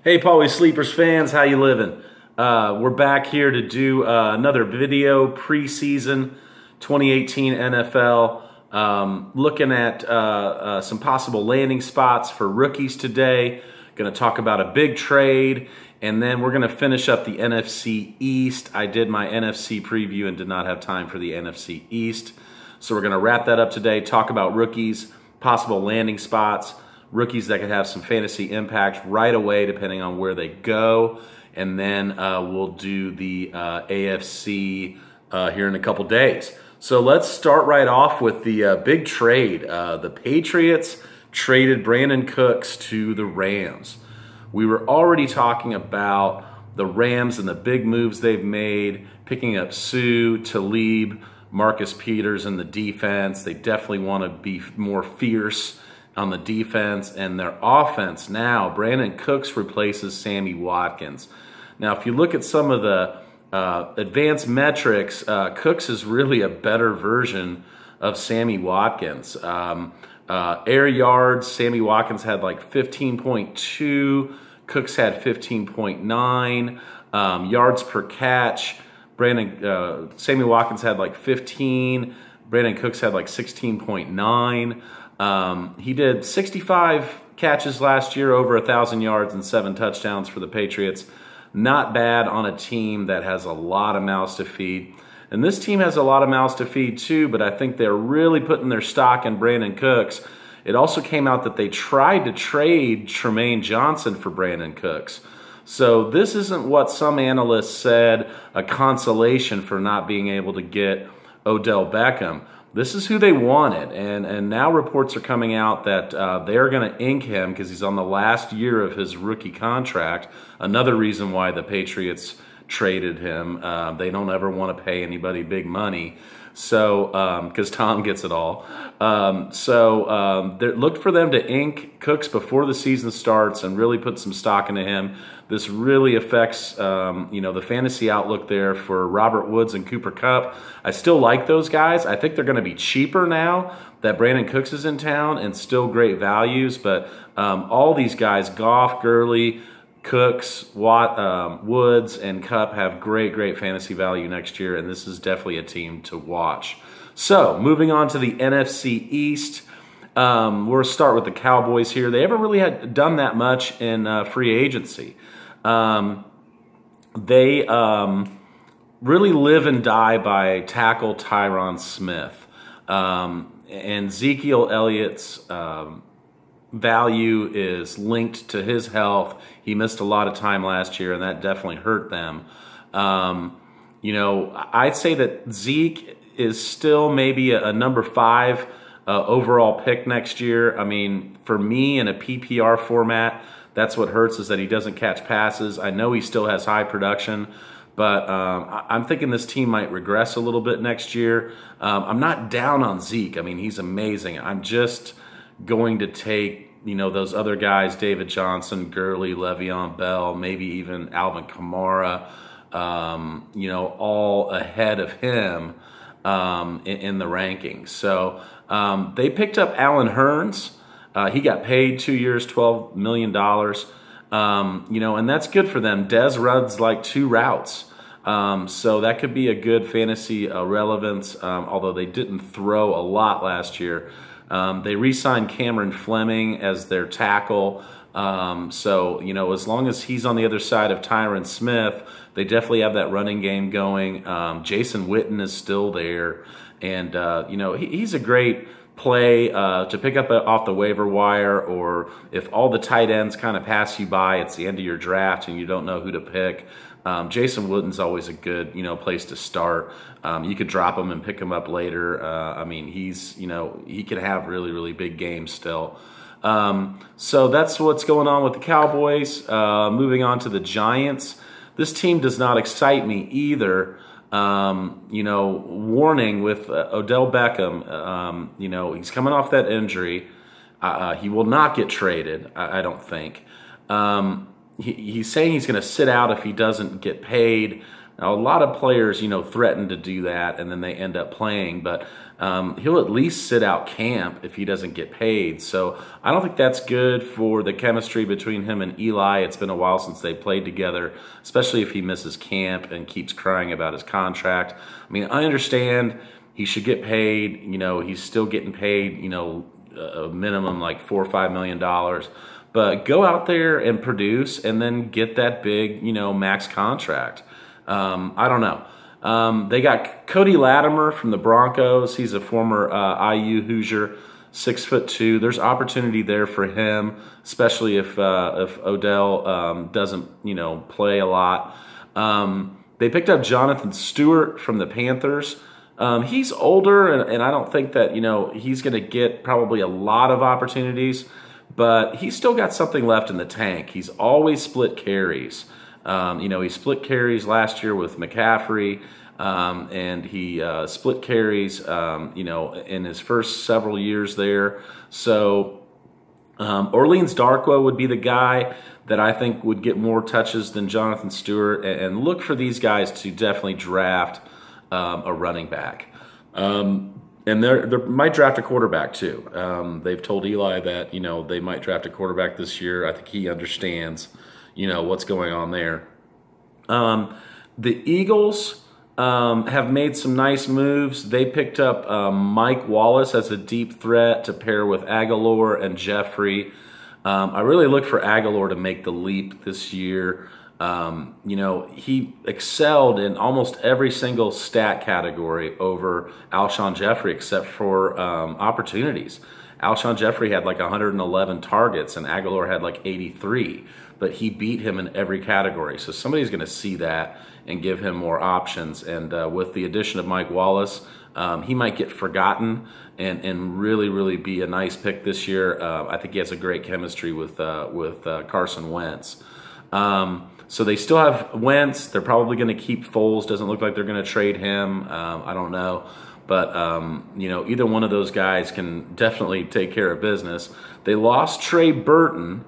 Hey, Paulies Sleepers fans, how you living? We're back here to do another video preseason 2018 NFL. Looking at some possible landing spots for rookies today. Going to talk about a big trade, and then we're going to finish up the NFC East. I did my NFC preview and did not have time for the NFC East. So we're going to wrap that up today, talk about rookies, possible landing spots, rookies that could have some fantasy impact right away depending on where they go. And then we'll do the AFC here in a couple days. So let's start right off with the big trade. The Patriots traded Brandon Cooks to the Rams. We were already talking about the Rams and the big moves they've made, picking up Sue, Talib, Marcus Peters in the defense. They definitely want to be more fierce on the defense, and their offense now, Brandon Cooks replaces Sammy Watkins. Now, if you look at some of the advanced metrics, Cooks is really a better version of Sammy Watkins. Air yards, Sammy Watkins had like 15.2, Cooks had 15.9. Yards per catch, Sammy Watkins had like 15, Brandon Cooks had like 16.9. He did 65 catches last year, over 1,000 yards and 7 touchdowns for the Patriots. Not bad on a team that has a lot of mouths to feed. And this team has a lot of mouths to feed too, but I think they're really putting their stock in Brandon Cooks. It also came out that they tried to trade Tremaine Johnson for Brandon Cooks. So this isn't what some analysts said, a consolation for not being able to get Odell Beckham. This is who they wanted, and now reports are coming out that they're going to ink him because he's on the last year of his rookie contract. Another reason why the Patriots traded him. They don't ever want to pay anybody big money, so because Tom gets it all. Look for them to ink Cooks before the season starts and really put some stock into him. This really affects the fantasy outlook there for Robert Woods and Cooper Kupp. I still like those guys. I think they're going to be cheaper now that Brandon Cooks is in town, and still great values. But all these guys, Goff, Gurley, Cooks, Woods, and Kupp, have great fantasy value next year, and this is definitely a team to watch. So moving on to the NFC East. We'll start with the Cowboys here. They haven't really done that much in free agency. They really live and die by tackle Tyron Smith. And Ezekiel Elliott's value is linked to his health. He missed a lot of time last year, and that definitely hurt them. I'd say that Zeke is still maybe a number 5 overall pick next year. I mean, for me in a PPR format, that's what hurts, is that he doesn't catch passes. I know he still has high production, but I'm thinking this team might regress a little bit next year. I'm not down on Zeke. I mean, he's amazing. I'm just going to take, those other guys, David Johnson, Gurley, Le'Veon Bell, maybe even Alvin Kamara, all ahead of him in the rankings. So they picked up Allen Hurns. He got paid 2 years, $12 million. And that's good for them. Dez runs like 2 routes. So that could be a good fantasy relevance, although they didn't throw a lot last year. They re-signed Cameron Fleming as their tackle. As long as he's on the other side of Tyron Smith, they definitely have that running game going. Jason Witten is still there. And, he's a great play to pick up off the waiver wire, or if all the tight ends kind of pass you by, it's the end of your draft and you don't know who to pick. Jason Witten's always a good, place to start. You could drop him and pick him up later. I mean, he's, he can have really big games still. So that's what's going on with the Cowboys. Moving on to the Giants. This team does not excite me either. Warning with Odell Beckham, he's coming off that injury. He will not get traded, I don't think. He's saying he's going to sit out if he doesn't get paid. Now, a lot of players, threaten to do that, and then they end up playing, but he'll at least sit out camp if he doesn't get paid. So I don't think that's good for the chemistry between him and Eli. It's been a while since they played together, especially if he misses camp and keeps crying about his contract. I mean, I understand he should get paid. He's still getting paid, a minimum like $4 or $5 million. But go out there and produce and then get that big, max contract. I don't know. They got Cody Latimer from the Broncos. He's a former IU Hoosier, 6'2". There's opportunity there for him, especially if Odell doesn't play a lot. They picked up Jonathan Stewart from the Panthers. He's older, and I don't think that he's going to get probably a lot of opportunities, but he's still got something left in the tank. He's always split carries. He split carries last year with McCaffrey, and he split carries, in his first several years there. So Orleans Darkwa would be the guy that I think would get more touches than Jonathan Stewart, and look for these guys to definitely draft a running back. And they might draft a quarterback too. They've told Eli that, they might draft a quarterback this year. I think he understands what's going on there. The Eagles have made some nice moves. They picked up Mike Wallace as a deep threat to pair with Aguilar and Jeffrey. I really look for Aguilar to make the leap this year. He excelled in almost every single stat category over Alshon Jeffrey except for opportunities. Alshon Jeffrey had like 111 targets and Aguilar had like 83, but he beat him in every category. So somebody's going to see that and give him more options. And with the addition of Mike Wallace, he might get forgotten and really, really be a nice pick this year. I think he has a great chemistry with Carson Wentz. So they still have Wentz. They're probably going to keep Foles. Doesn't look like they're going to trade him. I don't know. But, either one of those guys can definitely take care of business. They lost Trey Burton,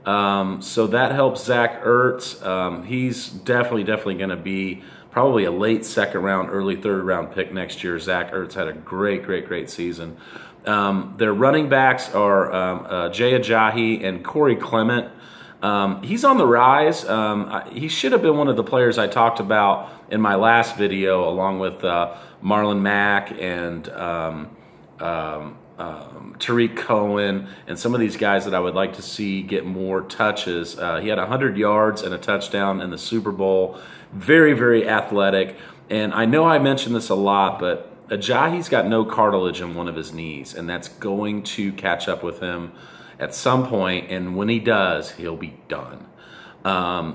so that helps Zach Ertz. He's definitely going to be probably a late second round, early third round pick next year. Zach Ertz had a great season. Their running backs are Jay Ajayi and Corey Clement. He's on the rise. He should have been one of the players I talked about in my last video, along with Marlon Mack and Tariq Cohen and some of these guys that I would like to see get more touches. He had 100 yards and a touchdown in the Super Bowl. Very athletic. And I know I mentioned this a lot, but Ajayi's got no cartilage in one of his knees, and that's going to catch up with him at some point, and when he does, he'll be done.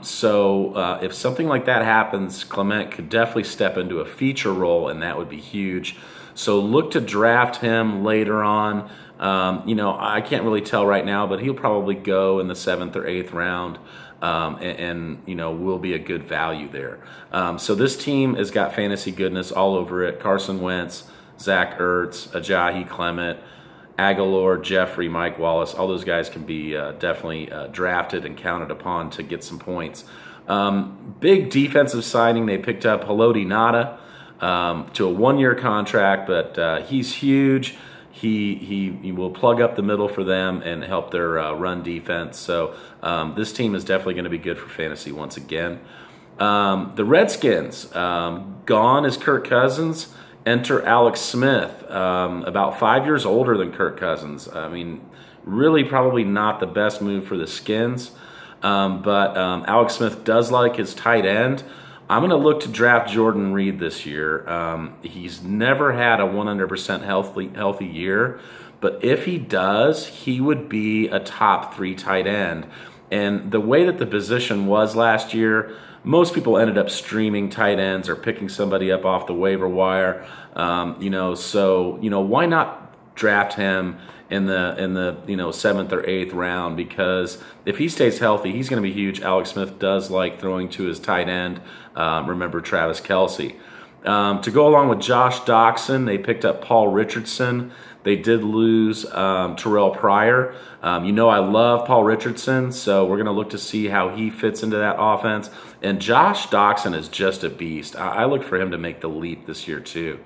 So if something like that happens, Clement could definitely step into a feature role, and that would be huge. So look to draft him later on. I can't really tell right now, but he'll probably go in the 7th or 8th round, and will be a good value there. So this team has got fantasy goodness all over it. Carson Wentz, Zach Ertz, Ajayi, Clement, Aguilar, Jeffrey, Mike Wallace, all those guys can be definitely drafted and counted upon to get some points. Big defensive signing, they picked up Haloti Ngata to a 1-year contract, but he's huge. He will plug up the middle for them and help their run defense. So this team is definitely going to be good for fantasy once again. The Redskins, gone is Kirk Cousins. Enter Alex Smith, about 5 years older than Kirk Cousins. I mean, really probably not the best move for the Skins, but Alex Smith does like his tight end. I'm going to look to draft Jordan Reed this year. He's never had a 100% healthy year, but if he does, he would be a top 3 tight end. And the way that the position was last year, most people ended up streaming tight ends or picking somebody up off the waiver wire. So why not draft him in the 7th or 8th round? Because if he stays healthy, he's going to be huge. Alex Smith does like throwing to his tight end. Remember Travis Kelce. To go along with Josh Doxson, they picked up Paul Richardson. They did lose Terrell Pryor. You know I love Paul Richardson, so we're going to look to see how he fits into that offense. And Josh Doxson is just a beast. I look for him to make the leap this year too.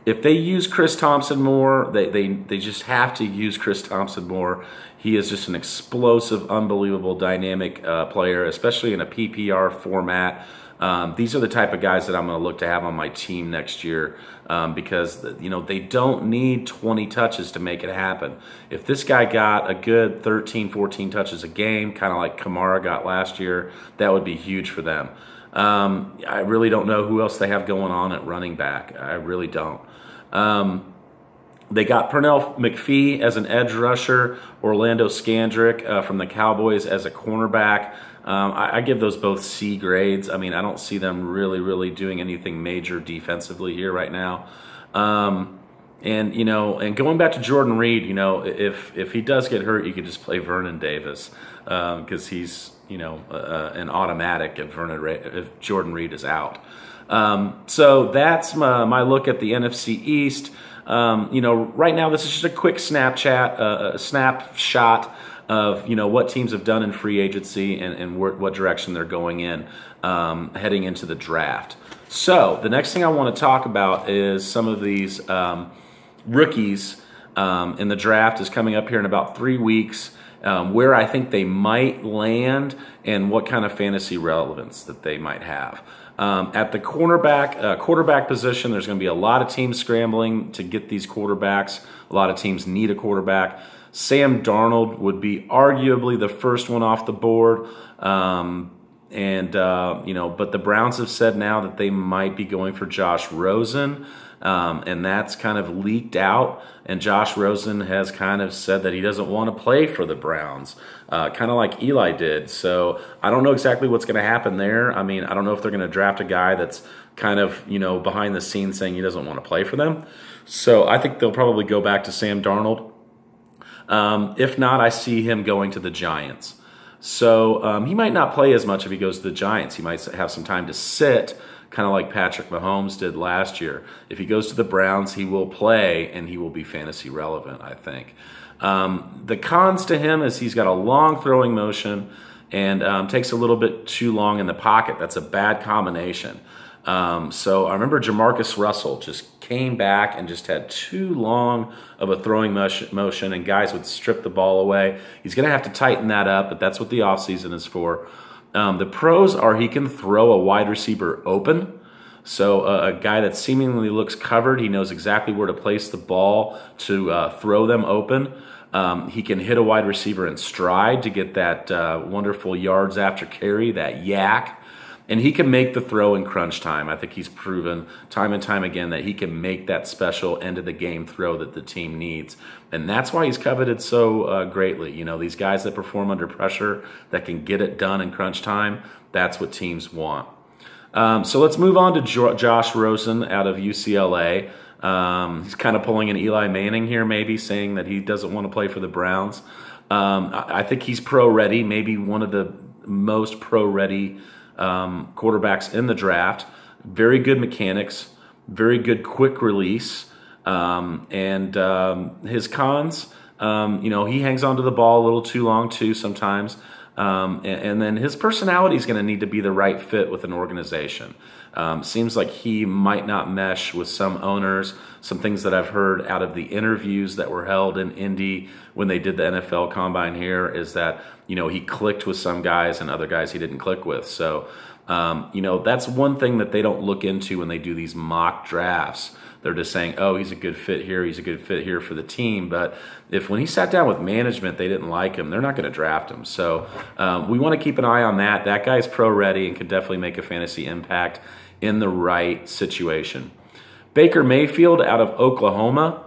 If they use Chris Thompson more, they just have to use Chris Thompson more. He is just an explosive, unbelievable, dynamic player, especially in a PPR format. These are the type of guys that I'm going to look to have on my team next year because, you know, they don't need 20 touches to make it happen. If this guy got a good 13, 14 touches a game, kind of like Kamara got last year, that would be huge for them. I really don't know who else they have going on at running back. I really don't. They got Pernell McPhee as an edge rusher, Orlando Scandrick from the Cowboys as a cornerback. I give those both C grades. I mean, I don't see them really doing anything major defensively here right now. And, you know, and going back to Jordan Reed, you know, if he does get hurt, you could just play Vernon Davis because he's, you know, an automatic if Jordan Reed is out. So that's my look at the NFC East. You know, right now this is just a quick snapshot of, you know, what teams have done in free agency and what direction they're going in heading into the draft. So the next thing I want to talk about is some of these rookies in the draft is coming up here in about 3 weeks, where I think they might land and what kind of fantasy relevance that they might have. At the quarterback position, there's going to be a lot of teams scrambling to get these quarterbacks. A lot of teams need a quarterback. Sam Darnold would be arguably the first one off the board. You know, but the Browns have said now that they might be going for Josh Rosen. And that's kind of leaked out. And Josh Rosen has kind of said that he doesn't want to play for the Browns, kind of like Eli did. So I don't know exactly what's going to happen there. I mean, I don't know if they're going to draft a guy that's kind of, you know, behind the scenes saying he doesn't want to play for them. So I think they'll probably go back to Sam Darnold. If not, I see him going to the Giants. So he might not play as much if he goes to the Giants. He might have some time to sit, kind of like Patrick Mahomes did last year. If he goes to the Browns, he will play, and he will be fantasy relevant, I think. The cons to him is he's got a long throwing motion and takes a little bit too long in the pocket. That's a bad combination. So I remember Jamarcus Russell just came back and just had too long of a throwing motion, and guys would strip the ball away. He's going to have to tighten that up, but that's what the offseason is for. The pros are he can throw a wide receiver open. So a guy that seemingly looks covered, he knows exactly where to place the ball to throw them open. He can hit a wide receiver in stride to get that wonderful yards after carry, that yak. And he can make the throw in crunch time. I think he's proven time and time again that he can make that special end-of-the-game throw that the team needs. And that's why he's coveted so greatly. You know, these guys that perform under pressure, that can get it done in crunch time, that's what teams want. So let's move on to Josh Rosen out of UCLA. He's kind of pulling an Eli Manning here, maybe, saying that he doesn't want to play for the Browns. I think he's pro-ready, maybe one of the most pro-ready quarterbacks in the draft. Very good mechanics, very good quick release, and his cons, you know, he hangs onto the ball a little too long too sometimes, and then his personality is going to need to be the right fit with an organization. Seems like he might not mesh with some owners. Some things that I've heard out of the interviews that were held in Indy when they did the NFL Combine here is that, you know, he clicked with some guys and other guys he didn't click with. So, you know, that's one thing that they don't look into when they do these mock drafts. They're just saying, oh, he's a good fit here, he's a good fit here for the team. But if when he sat down with management, they didn't like him, they're not going to draft him. So we want to keep an eye on that. That guy's pro-ready and could definitely make a fantasy impact in the right situation. Baker Mayfield out of Oklahoma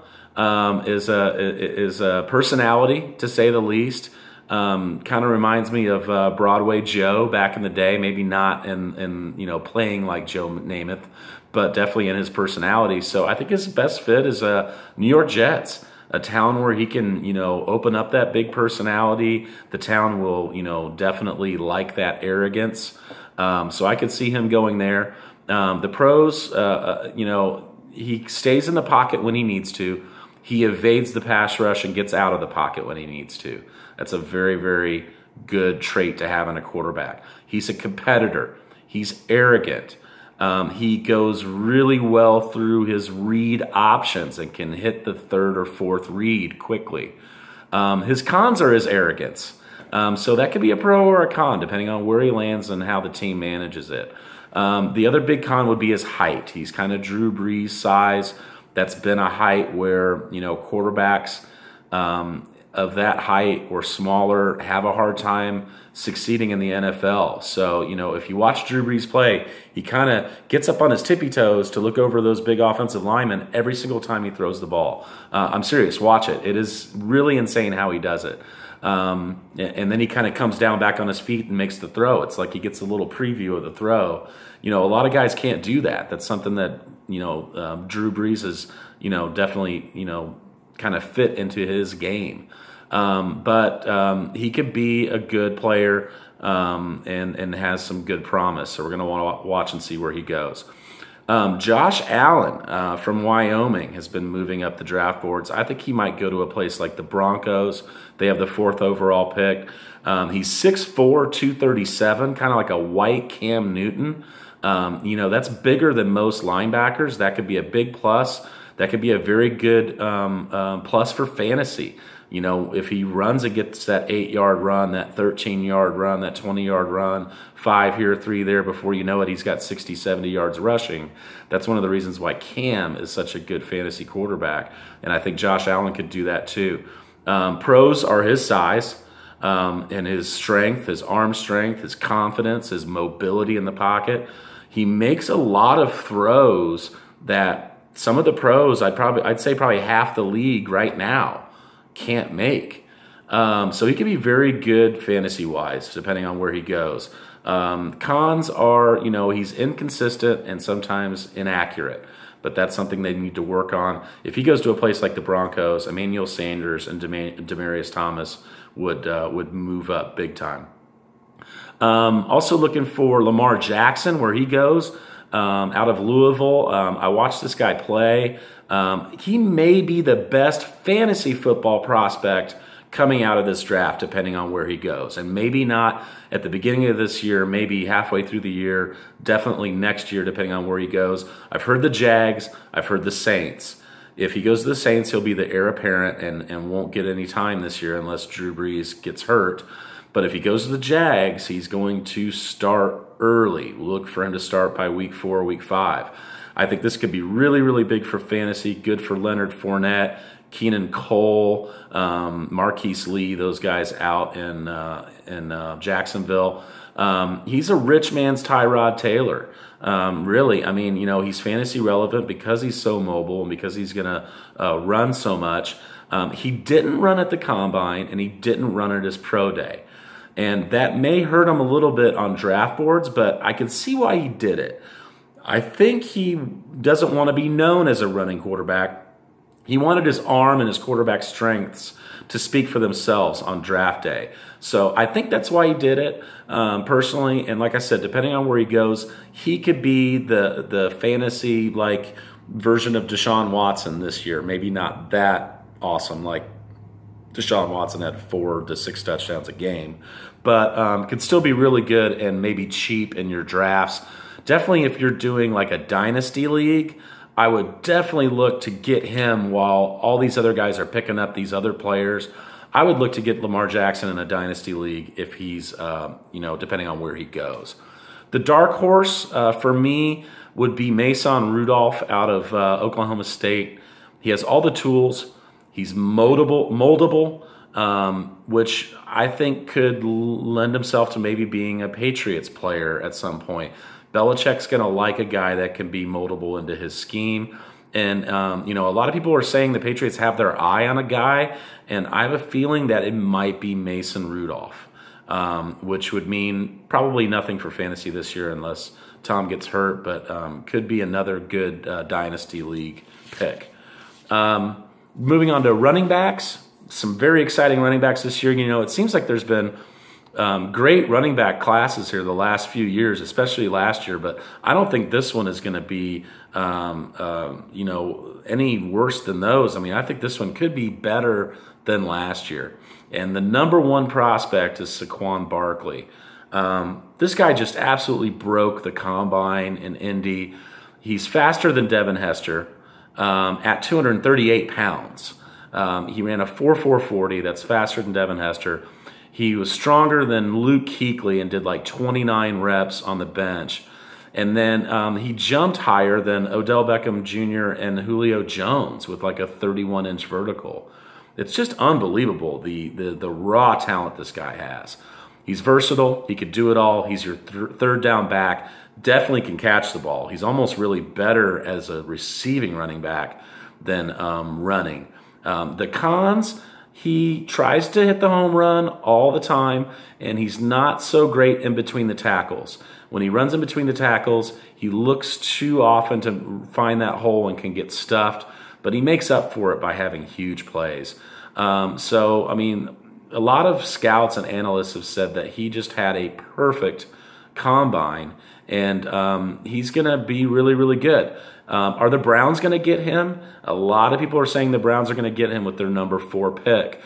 is a personality, to say the least. Kind of reminds me of Broadway Joe back in the day. Maybe not in you know, playing like Joe Namath, but definitely in his personality. So I think his best fit is New York Jets, a town where he can, you know, open up that big personality. The town will, you know, definitely like that arrogance. So I could see him going there. The pros, he stays in the pocket when he needs to. He evades the pass rush and gets out of the pocket when he needs to. That's a very, very good trait to have in a quarterback. He's a competitor. He's arrogant. He goes really well through his read options and can hit the third or fourth read quickly. His cons are his arrogance. So that could be a pro or a con, depending on where he lands and how the team manages it. The other big con would be his height. He's kind of Drew Brees size. That's been a height where, quarterbacks of that height or smaller have a hard time succeeding in the NFL. So, if you watch Drew Brees play, he kind of gets up on his tippy toes to look over those big offensive linemen every single time he throws the ball. I'm serious, watch it. It is really insane how he does it. And then he kind of comes down back on his feet and makes the throw. It's like he gets a little preview of the throw. A lot of guys can't do that. That's something that, Drew Brees is, definitely, kind of fit into his game. But he could be a good player and has some good promise. So we're going to want to watch and see where he goes. Josh Allen from Wyoming has been moving up the draft boards. I think he might go to a place like the Broncos. They have the 4th overall pick. He's 6'4", 237, kind of like a white Cam Newton. That's bigger than most linebackers. That could be a big plus. That could be a very good plus for fantasy. If he runs and gets that 8-yard run, that 13-yard run, that 20-yard run, 5 here, 3 there, before you know it, he's got 60, 70 yards rushing. That's one of the reasons why Cam is such a good fantasy quarterback, and I think Josh Allen could do that too. Pros are his size and his strength, his arm strength, his confidence, his mobility in the pocket. He makes a lot of throws that some of the pros, I'd say probably half the league right now, can't make. So he can be very good fantasy-wise, depending on where he goes. Cons are, he's inconsistent and sometimes inaccurate, but that's something they need to work on. If he goes to a place like the Broncos, Emmanuel Sanders and Demaryius Thomas would move up big time. Also looking for Lamar Jackson, where he goes. Out of Louisville. I watched this guy play. He may be the best fantasy football prospect coming out of this draft, depending on where he goes. And maybe not at the beginning of this year, maybe halfway through the year, definitely next year, depending on where he goes. I've heard the Jags. I've heard the Saints. If he goes to the Saints, he'll be the heir apparent and won't get any time this year unless Drew Brees gets hurt. But if he goes to the Jags, he's going to start early. Look for him to start by week 4, week 5. I think this could be really, really big for fantasy, good for Leonard Fournette, Keenan Cole, Marquise Lee, those guys out in Jacksonville. He's a rich man's Tyrod Taylor. Really, he's fantasy relevant because he's so mobile and because he's going to run so much. He didn't run at the Combine, and he didn't run at his pro day. And that may hurt him a little bit on draft boards, but I can see why he did it. I think he doesn't want to be known as a running quarterback. He wanted his arm and his quarterback strengths to speak for themselves on draft day. So I think that's why he did it personally. And like I said, depending on where he goes, he could be the fantasy-like version of Deshaun Watson this year. Maybe not that awesome like Deshaun Watson had 4 to 6 touchdowns a game, but could still be really good and maybe cheap in your drafts. Definitely if you're doing like a dynasty league, I would definitely look to get him while all these other guys are picking up these other players. I would look to get Lamar Jackson in a dynasty league if he's, depending on where he goes. The dark horse for me would be Mason Rudolph out of Oklahoma State. He has all the tools. He's moldable, which I think could lend himself to maybe being a Patriots player at some point. Belichick's going to like a guy that can be moldable into his scheme. And, a lot of people are saying the Patriots have their eye on a guy, and I have a feeling that it might be Mason Rudolph, which would mean probably nothing for fantasy this year unless Tom gets hurt, but could be another good dynasty league pick. Moving on to running backs, some very exciting running backs this year. It seems like there's been Great running back classes here the last few years, especially last year, but I don't think this one is going to be, any worse than those. I mean, I think this one could be better than last year. And the number one prospect is Saquon Barkley. This guy just absolutely broke the combine in Indy. He's faster than Devin Hester at 238 pounds. He ran a 4.440. That's faster than Devin Hester. He was stronger than Luke Kuechly and did like 29 reps on the bench. And then he jumped higher than Odell Beckham Jr. and Julio Jones with like a 31-inch vertical. It's just unbelievable, the raw talent this guy has. He's versatile. He could do it all. He's your third down back. Definitely can catch the ball. He's almost really better as a receiving running back than running. The cons, he tries to hit the home run all the time, and he's not so great in between the tackles. When he runs in between the tackles, he looks too often to find that hole and can get stuffed, but he makes up for it by having huge plays. So, I mean, a lot of scouts and analysts have said that he just had a perfect combine, and he's going to be really, really good. Are the Browns going to get him? A lot of people are saying the Browns are going to get him with their number 4 pick.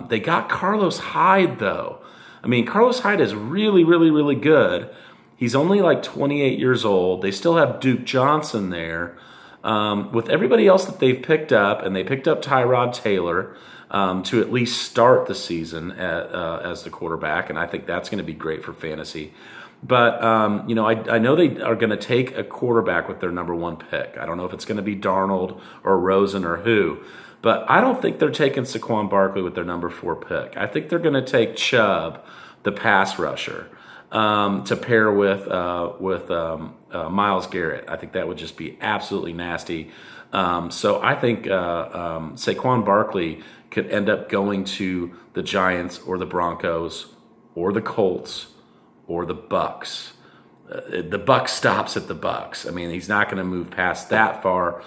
They got Carlos Hyde, though. I mean, Carlos Hyde is really, really, really good. He's only like 28 years old. They still have Duke Johnson there. With everybody else that they've picked up, and they picked up Tyrod Taylor to at least start the season as the quarterback, and I think that's going to be great for fantasy. But, I know they are going to take a quarterback with their number 1 pick. I don't know if it's going to be Darnold or Rosen or who, but I don't think they're taking Saquon Barkley with their number 4 pick. I think they're going to take Chubb, the pass rusher, to pair with Myles Garrett. I think that would just be absolutely nasty. So I think Saquon Barkley could end up going to the Giants or the Broncos or the Colts or the Bucks. The Bucks stops at the Bucks. I mean, he's not going to move past that far.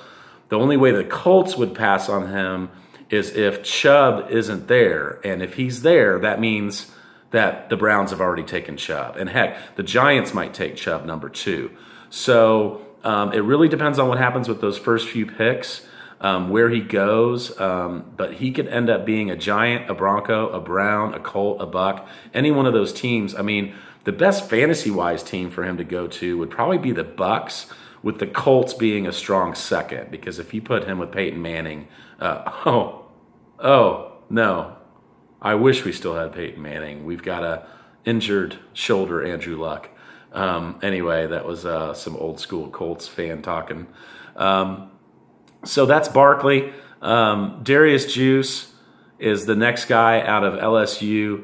The only way the Colts would pass on him is if Chubb isn't there. And if he's there, that means that the Browns have already taken Chubb. And heck, the Giants might take Chubb number 2. So it really depends on what happens with those first few picks, where he goes. But he could end up being a Giant, a Bronco, a Brown, a Colt, a Buck, any one of those teams. I mean, the best fantasy-wise team for him to go to would probably be the Bucks, with the Colts being a strong second. Because if you put him with Peyton Manning, no. I wish we still had Peyton Manning. We've got a injured shoulder Andrew Luck. Anyway, that was some old school Colts fan talking. So that's Barkley. Darius Juice is the next guy out of LSU.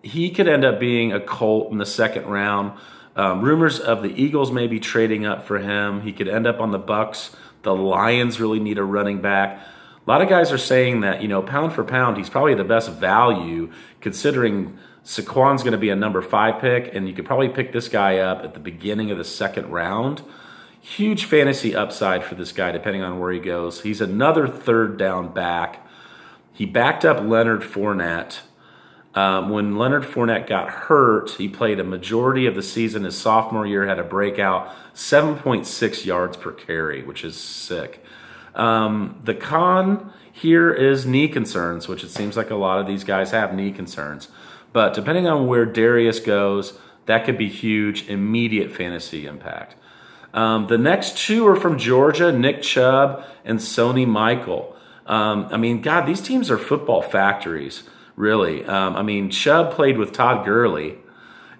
He could end up being a Colt in the 2nd round. Rumors of the Eagles maybe trading up for him. He could end up on the Bucks. The Lions really need a running back. A lot of guys are saying that, pound for pound, he's probably the best value, considering Saquon's going to be a number 5 pick, and you could probably pick this guy up at the beginning of the 2nd round. Huge fantasy upside for this guy, depending on where he goes. He's another 3rd down back. He backed up Leonard Fournette. When Leonard Fournette got hurt, he played a majority of the season. His sophomore year, had a breakout, 7.6 yards per carry, which is sick. The con here is knee concerns, which it seems like a lot of these guys have knee concerns. But depending on where Darius goes, that could be huge, immediate fantasy impact. The next 2 are from Georgia, Nick Chubb and Sony Michael. I mean, God, these teams are football factories, really. I mean, Chubb played with Todd Gurley,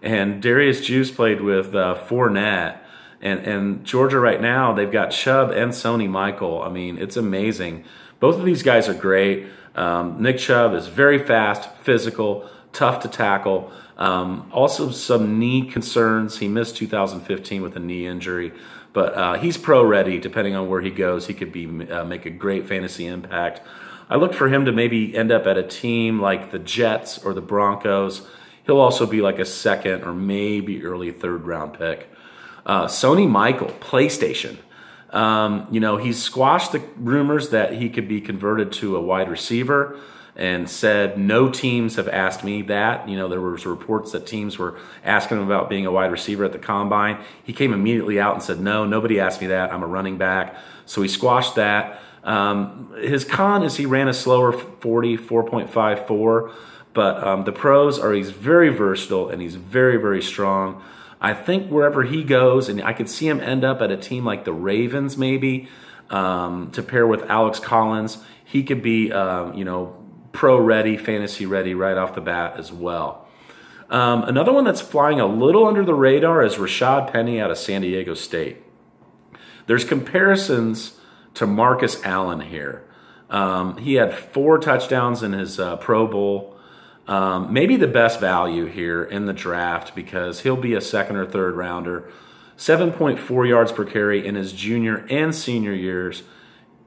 and Darius Juice played with Fournette. And Georgia right now, they've got Chubb and Sony Michael. I mean, it's amazing. Both of these guys are great. Nick Chubb is very fast, physical, tough to tackle. Also some knee concerns. He missed 2015 with a knee injury. But he's pro-ready. Depending on where he goes, he could be make a great fantasy impact. I look for him to maybe end up at a team like the Jets or the Broncos. He'll also be like a 2nd or maybe early 3rd round pick. Sony Michael, PlayStation. He's squashed the rumors that he could be converted to a wide receiver. and said, no teams have asked me that. You know, there was reports that teams were asking him about being a wide receiver at the combine. He came immediately out and said, no, nobody asked me that. I'm a running back. So he squashed that. His con is he ran a slower 40, 4.54, but the pros are he's very versatile and he's very, very strong. I think wherever he goes, and I could see him end up at a team like the Ravens maybe, to pair with Alex Collins, he could be, you know, pro-ready, fantasy-ready right off the bat as well. Another one that's flying a little under the radar is Rashad Penny out of San Diego State. There's comparisons to Marcus Allen here. He had 4 touchdowns in his Pro Bowl. Maybe the best value here in the draft because he'll be a 2nd or 3rd rounder. 7.4 yards per carry in his junior and senior years.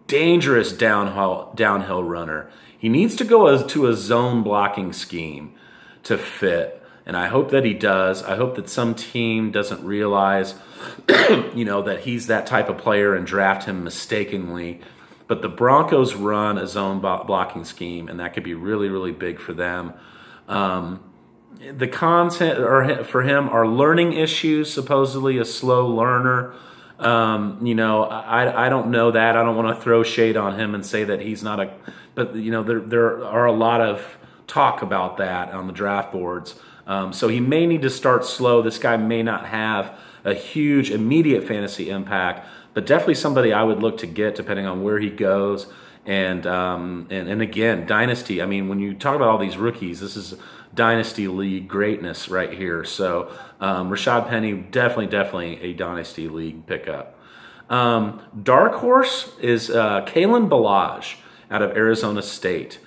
Dangerous downhill runner. He needs to go to a zone blocking scheme to fit, and I hope that he does. I hope that some team doesn't realize, you know, that he's that type of player and draft him mistakenly. But the Broncos run a zone blocking scheme, and that could be really, really big for them. The cons for him are learning issues, supposedly a slow learner. You know, I don't know that. I don't want to throw shade on him and say that he's not a, but you know, there are a lot of talk about that on the draft boards. So he may need to start slow. This guy may not have a huge immediate fantasy impact, but definitely somebody I would look to get depending on where he goes. And again, dynasty. I mean, when you talk about all these rookies, this is dynasty league greatness right here. So Rashad Penny, definitely a dynasty league pickup. Dark horse is Kalen Ballage out of Arizona State.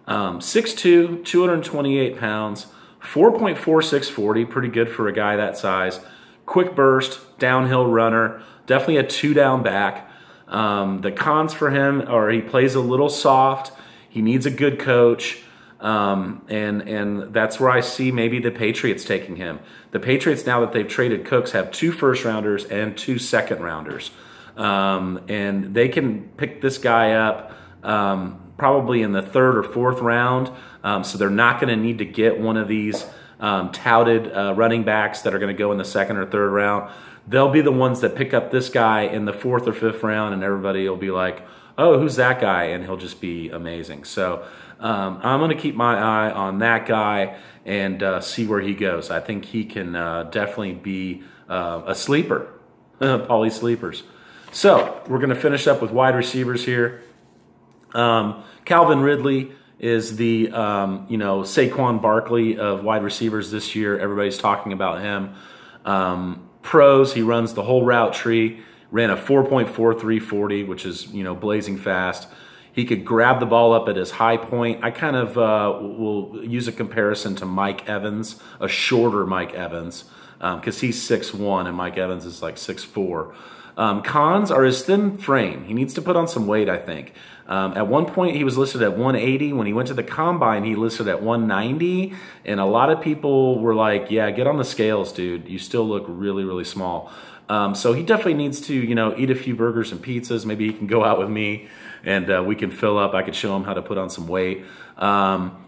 6'2", 228 pounds, 4.4640, pretty good for a guy that size. Quick burst, downhill runner, definitely a 2-down back. The cons for him are he plays a little soft, he needs a good coach, and that's where I see maybe the Patriots taking him. The Patriots, now that they've traded Cooks, have 2 first-rounders and 2 second-rounders. And they can pick this guy up probably in the 3rd or 4th round, so they're not going to need to get one of these touted running backs that are going to go in the 2nd or 3rd round. They'll be the ones that pick up this guy in the 4th or 5th round, and everybody will be like, oh, who's that guy? And he'll just be amazing. So I'm going to keep my eye on that guy and see where he goes. I think he can definitely be a sleeper, Paulies Sleepers. So we're going to finish up with wide receivers here. Calvin Ridley is the, you know, Saquon Barkley of wide receivers this year. Everybody's talking about him. Pros, he runs the whole route tree, ran a 4.4340, which is, you know, blazing fast. He could grab the ball up at his high point. I kind of will use a comparison to Mike Evans, a shorter Mike Evans, because he's 6'1", and Mike Evans is like 6'4". Cons are his thin frame. He needs to put on some weight, I think. At one point, he was listed at 180. When he went to the combine, he listed at 190. And a lot of people were like, yeah, get on the scales, dude. You still look really, really small. So he definitely needs to, you know, eat a few burgers and pizzas. Maybe he can go out with me and we can fill up. I could show him how to put on some weight.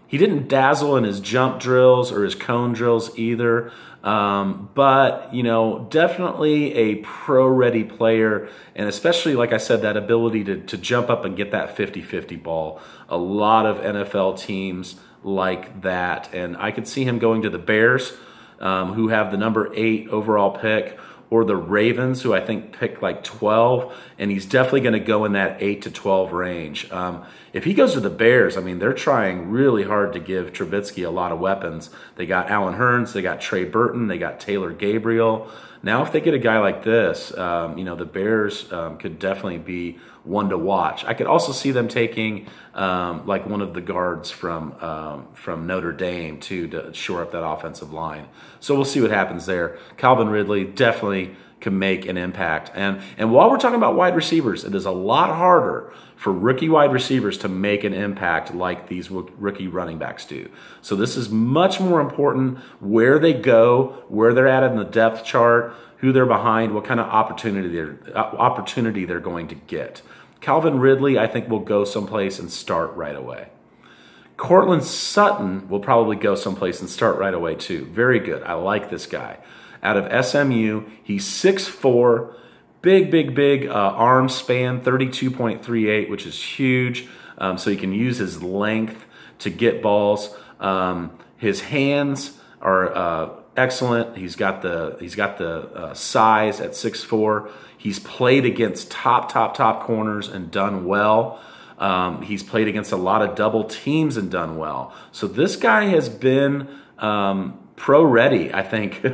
He didn't dazzle in his jump drills or his cone drills either. But, you know, definitely a pro-ready player, and especially, like I said, that ability to jump up and get that 50-50 ball. A lot of NFL teams like that, and I could see him going to the Bears, who have the number 8 overall pick, or the Ravens, who I think pick like 12, and he's definitely going to go in that 8 to 12 range. If he goes to the Bears, I mean, they're trying really hard to give Trubisky a lot of weapons. They got Allen Hurns, they got Trey Burton, they got Taylor Gabriel. Now, if they get a guy like this, you know, the Bears could definitely be one to watch. I could also see them taking like one of the guards from Notre Dame too, to shore up that offensive line. So we'll see what happens there. Calvin Ridley definitely can make an impact. And while we're talking about wide receivers, it is a lot harder for rookie wide receivers to make an impact like these rookie running backs do. So this is much more important where they go, where they're at in the depth chart, who they're behind, what kind of opportunity they're going to get. Calvin Ridley, I think, will go someplace and start right away. Cortland Sutton will probably go someplace and start right away too. Very good. I like this guy. Out of SMU, he's 6'4", big arm span, 32.38, which is huge. So he can use his length to get balls. His hands are excellent. He's got the size at 6'4". He's played against top corners and done well. He's played against a lot of double teams and done well. So this guy has been pro ready, I think,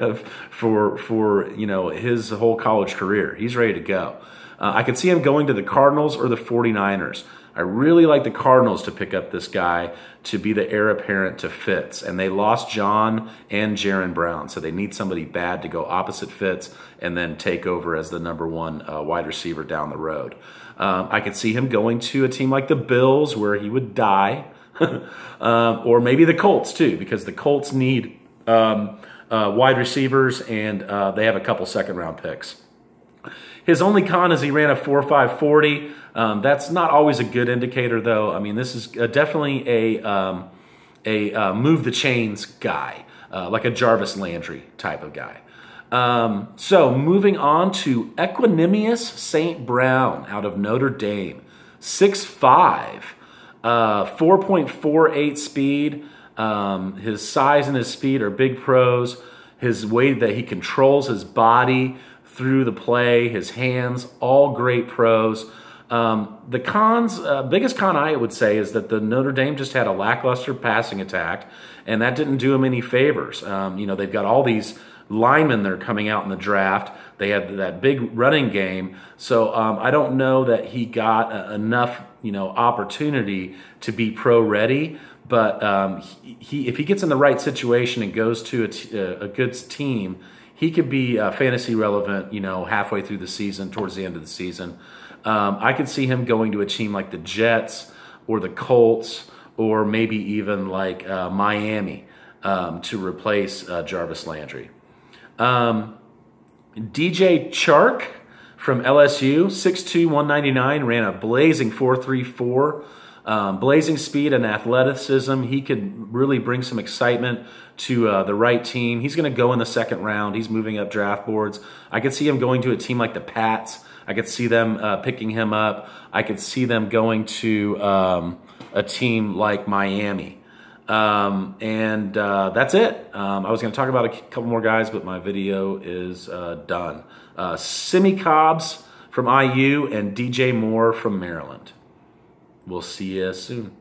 for you know, his whole college career. He's ready to go. I could see him going to the Cardinals or the 49ers. I really like the Cardinals to pick up this guy to be the heir apparent to Fitz. And they lost John and Jaron Brown, so they need somebody bad to go opposite Fitz and then take over as the #1 wide receiver down the road. I could see him going to a team like the Bills where he would die, or maybe the Colts too, because the Colts need wide receivers, and they have a couple second-round picks. His only con is he ran a 4.5 40. That's not always a good indicator, though. I mean, this is definitely a move the chains guy, like a Jarvis Landry type of guy. So moving on to Equanimous St. Brown out of Notre Dame, 6'5", 4.48 speed. His size and his speed are big pros. His way that he controls his body through the play, his hands, all great pros. The cons, biggest con I would say is that the Notre Dame just had a lackluster passing attack, and that didn't do him any favors. You know, they've got all these linemen that are coming out in the draft. They had that big running game, so I don't know that he got enough, you know, opportunity to be pro ready. But if he gets in the right situation and goes to a good team, he could be fantasy relevant, you know, halfway through the season, towards the end of the season. I could see him going to a team like the Jets or the Colts, or maybe even like Miami to replace Jarvis Landry. DJ Chark from LSU, 6'2", 199, ran a blazing 4.34. Blazing speed and athleticism. He could really bring some excitement to the right team. He's going to go in the second round. He's moving up draft boards. I could see him going to a team like the Pats. I could see them picking him up. I could see them going to a team like Miami. That's it. I was going to talk about a couple more guys, but my video is done. Simi Cobbs from IU and DJ Moore from Maryland. We'll see you soon.